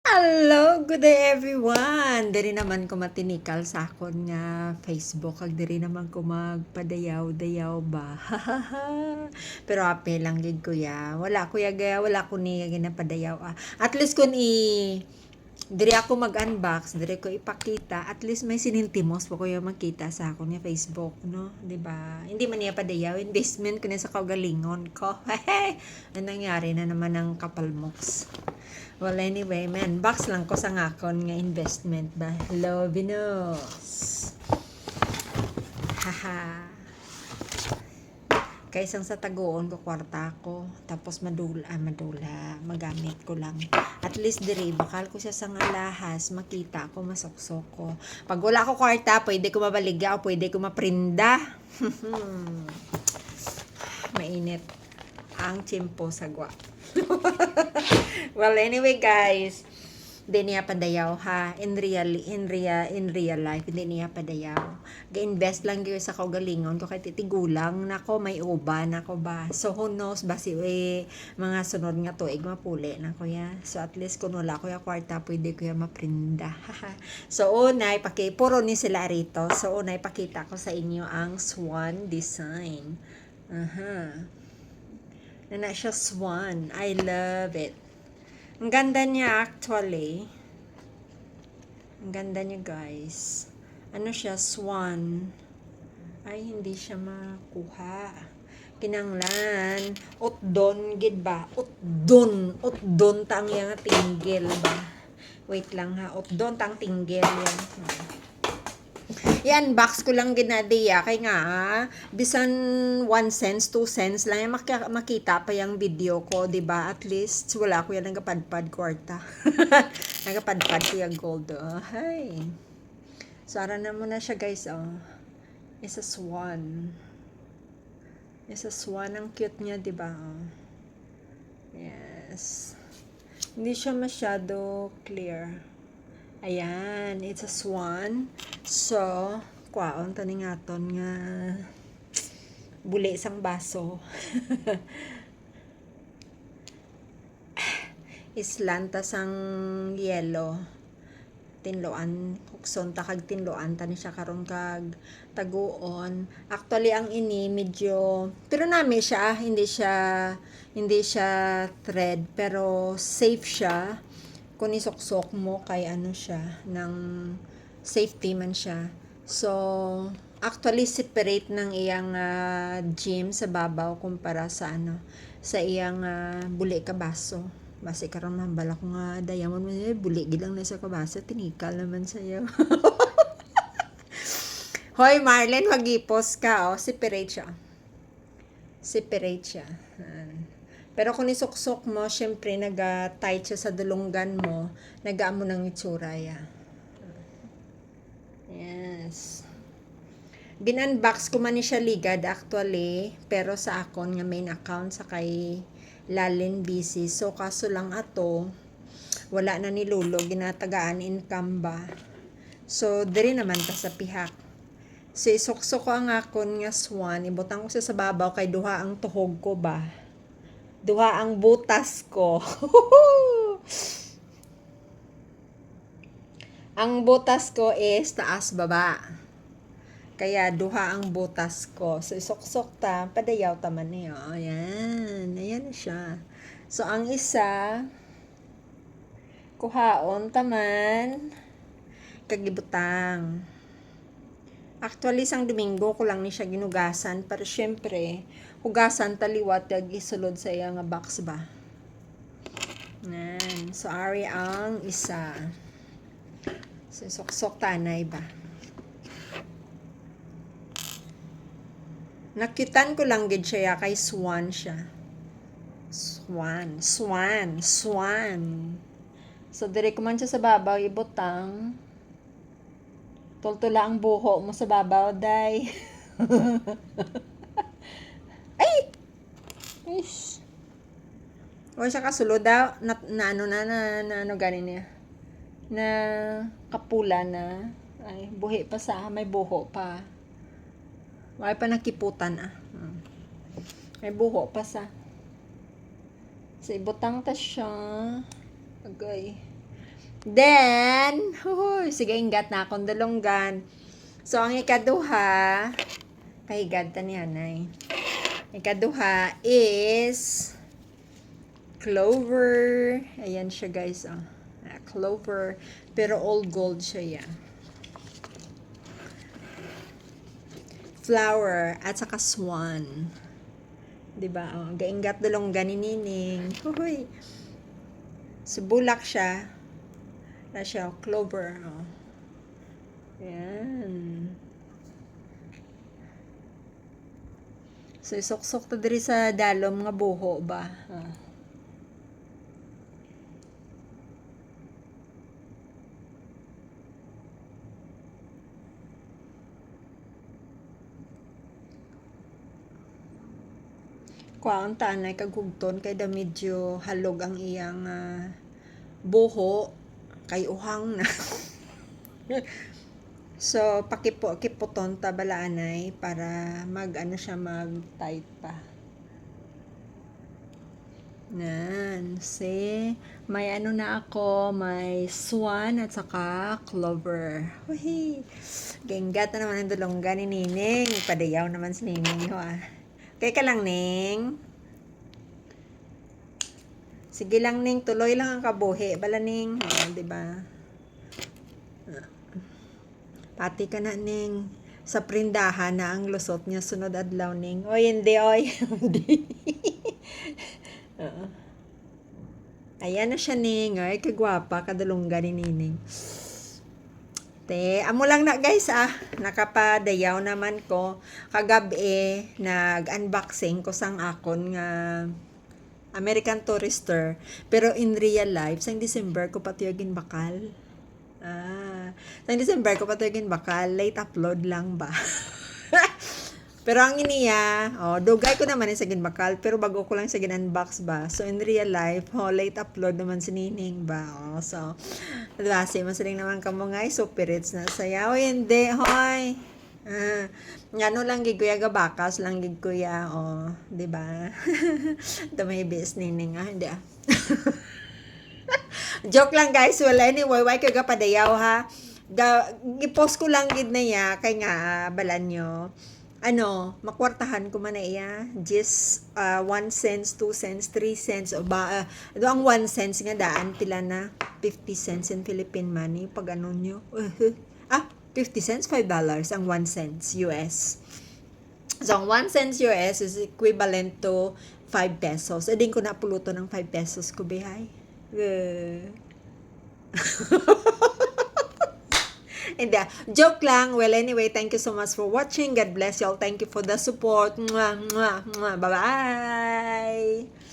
Hello, good day everyone! Diri naman ko matinikal sa akon nga Facebook, kag diri naman ko magpadayaw-dayaw ba. Pero ape lang gid kuya. Wala kuya gaya, wala ko ni ginapadayaw. At least kun diri ako mag-unbox, diri ko ipakita, at least may sinintimos po kuya makita sa akon nga Facebook, no? 'Di ba? Hindi man niya padayaw, investment ko na sa kaugalingon ko. Ang nangyari na naman ng kapalmoks. Well, anyway, man, box lang ko sa ngakon nga investment ba. Hello, Binos. Haha. Kaysang sa tagoon ko kwarta ko, tapos madula, magamit ko lang. At least diri, bakal ko siya sa alahas, makita ko, masuksok ko. Pag wala ko kwarta, pwede ko mabaliga o pwede ko maprinda. Mainit ang chimpo sagwa. Well, anyway guys, hindi niya padayaw ha. In real life, hindi niya padayaw. Ga-invest lang gyud sa kaugalingon ko kay titigulang nako may uban nako ba. So who knows ba si mga sunod nga tuig mapuli na ko ya. So at least kung wala ko ya kwarta, pwede ko ya maprinda. So unay puro ni sila rito. So unay pakita ko sa inyo ang swan design. Na siya swan. I love it. Ang ganda niya actually. Ang ganda niya guys. Ano siya, swan. Ay, hindi siya makuha. Kinanglan. Utdon, gid ba? Utdon. Utdon tang yang tinggil ba? Wait lang ha. Utdon tang tinggil yan. Yan, box ko lang ginadiya. Kaya nga, bisan 1 cents, 2 cents lang yung makita pa yung video ko, 'di ba? At least, wala ko yan nagapadpad kwarta. Nagapadpad ko yung gold. Hay. So, ara na muna siya, guys. It's a swan. It's a swan. Ang cute niya, 'di ba? Yes. Hindi siya masyado clear. Ayan, it's a swan. So, kwaon tani ngaton nga buli sang baso. Islanta sang yelo. Tinloan, hukson ta kag tinloan tani siya karon kag taguon. Actually ang ini medyo pero nami siya, hindi siya thread pero safe siya. Kung isuksok mo kay ano siya ng safety man siya. So actually separate ng iyang gym sa babaw kumpara sa sa iyang buli ka baso. Basi karon mambala ko nga diamond mo buli gid lang na sa kabaso tinikal naman sayo. Hoy Marlene, magipos ka separate siya. Separate siya. Pero kung isuksok mo, syempre nag-tight siya sa dulunggan mo, nag-aamo ng itsura ya. Yes. Bin-unbox ko man ni siya ligad actually, pero sa akon nga main account sa kay Lalin busy. So kaso lang ato, wala na ni Lolo, ginatagaan income ba. So diri naman ta sa pihak. So isuksok ko ang akon nga swan, ibutang ko siya sa babaw kay duha ang tuhog ko ba. Duha ang butas ko. Ang butas ko is taas baba. Kaya duha ang butas ko. So isok-sok ta, padayaw ta man niya. Ayan, ayan siya. So ang isa kuhaon taman kagibutang. Actually, sang Domingo ko lang ni siya ginugasan. Pero syempre, hugasan taliwat kag isulod sa iya nga box ba. Yan. So, ari ang isa. So, sok-sok tanay ba. Nakitan ko lang gid siya kay swan siya. Swan. So, dire ko man siya sa babaw, ibutang. Tultula ang buho mo sa babaw, day. Ay! Ish. O siya kasulod daw, ano ganin niya. Na kapula na. Ay, buhi pa sa, may buho pa. May pa nakiputan May buho pa sa. So, ibutang ta siya. Agay. Then, sige, ingat na akong dalunggan. So, ang ikaduha, kahigad ta ni Hanay. Ikaduha is clover. Ayan siya, guys. Oh. Clover. Pero all gold siya yan. Flower. At saka swan. Diba? Oh, gaingat dalunggan ni Nining. Huhuy. Subulak siya. Na siya, clover. Oh. Ayan. So, isok-sok to diri sa dalom nga buho ba? Oh. Kuang tanay kagugton kay da medyo halog ang iyang buho kay uhang na. So, kiputon ta balaanay para siya mag-tight pa. Nan, see? May na ako, may swan at saka clover. Uy, genggat na naman ang dulonggan ni Nining. Padayaw naman si Nining. Okay ka lang, Ning? Sige lang, Ning. Tuloy lang ang kabuhi. Bala, Ning. Diba? Pati ka na, Ning. Sa prindahan na ang lusot niya sunod adlaw, Ning. Oy, hindi, oy. Hindi. Ayan na siya, Ning. Ay, kagwapa. Kadulonggan ni Nining. Amo lang na, guys, nakapadayaw naman ko. Kagabi, nag-unboxing ko sang akon nga American Tourister. Pero in real life, sang December ko patiyagin bakal. Sa December ko patagin bakal, late upload lang ba? Pero ang iniya, dugay ko naman sa bakal, pero bago ko lang sa unbox ba. So in real life, late upload naman si Nining ba. So, lasi, masaling naman kamo nga, supirits na sayaw. Hindi, hoy. Ngano lang gid kuya gabakas lang gid kuya, di ba? Damay bis Nining hindi Joke lang, guys. Well, anyway, why ka padayaw ha? I-post ko lang gid na ya kay nga balan nyo. Makwartahan ko man na iya. Just 1 cents, 2 cents, 3 cents o ba ang 1 cents nga daan pila na 50 cents in Philippine money pag nyo. 50 cents, $5 ang 1 cents US. So, ang 1 cents US is equivalent to 5 pesos. Din ko na puluto ng 5 pesos ko, bihay. Hindi. Joke lang. Well, anyway, thank you so much for watching. God bless you all. Thank you for the support. Mwah, mwah, mwah. Bye-bye.